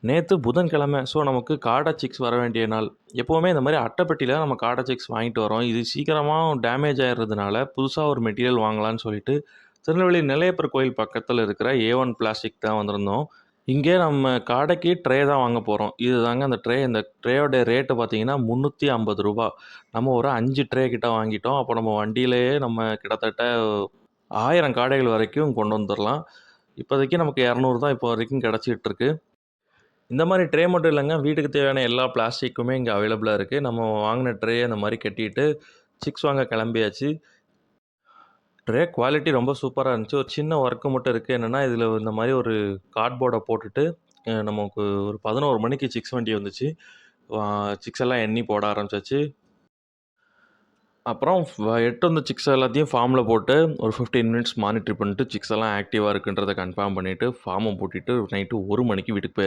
நேத்து புதன்கிழமை. ஸோ, நமக்கு காடா சிக்ஸ் வர வேண்டிய நாள். எப்பவுமே இந்த மாரி அட்டைப்பெட்டியில நம்ம காடா சிக்ஸ் வாங்கிட்டு வரோம். இது சீக்கிரமா டேமேஜ் ஆயிறதுனால, புதுசா ஒரு மெட்டீரியல் வாங்கலான்னு சொல்லிட்டு, திருநெல்வேலி நெல்லையப்பர் கோயில் பக்கத்தில இருக்கிற ஏ1 பிளாஸ்டிக் தான் வந்திருந்தோம். இங்கே நம்ம காடைக்கு ட்ரே தான் வாங்க போறோம். இதுதாங்க அந்த ட்ரே. இந்த ட்ரேயோட ரேட்டு பார்த்தீங்கன்னா, ரூ. 350. நம்ம ஒரு 5 ட்ரே கிட்ட வாங்கிட்டோம். அப்போ நம்ம வண்டியிலேயே நம்ம கிட்டத்தட்ட 1000 காடைகள் வரைக்கும் கொண்டு வந்துரலாம். இப்போதைக்கு நமக்கு 200 தான் இப்போ வரைக்கும் கிடைச்சிட்டு இருக்கு. இந்த மாரி ட்ரே மட்டும் இல்லங்க. வீட்டுக்கு தேவையான எல்லா பிளாஸ்டிக்குமே இங்க அவைலபிளா இருக்கு. நம்ம வாங்குன ட்ரேய இந்த மாரி கட்டிட்டு, சிக்ஸ் வாங்க கிளம்பியாச்சு. ட்ரே குவாலிட்டி ரொம்ப சூப்பரா இருந்துச்சு. ஒரு சின்ன ஒர்க் மட்டும் இருக்கு. என்னன்னா, இதில இந்த மாரி ஒரு கார்ட்போர்ட போட்டுட்டு, நமக்கு ஒரு 11 மணிக்கு சிக்ஸ் வண்டி வந்துச்சு. ஆ சிக்ஸ் எல்லாம் எண்ணி போட ஆரம்பிச்சாச்சு. அப்புறம் எட்டு வந்த சிக்ஸ் எல்லாத்தையும் ஃபார்ம்ல போட்டு, ஒரு 15 மினிட்ஸ் மானிட்டர் பண்ணிட்டு, சிக்ஸ் எல்லாம் ஆக்டிவா இருக்குன்றத கன்ஃபார்ம் பண்ணிட்டு, ஃபார்ம பூட்டிட்டு, நைட்டு 1 மணிக்கு வீட்டுக்கு போயாச்சு.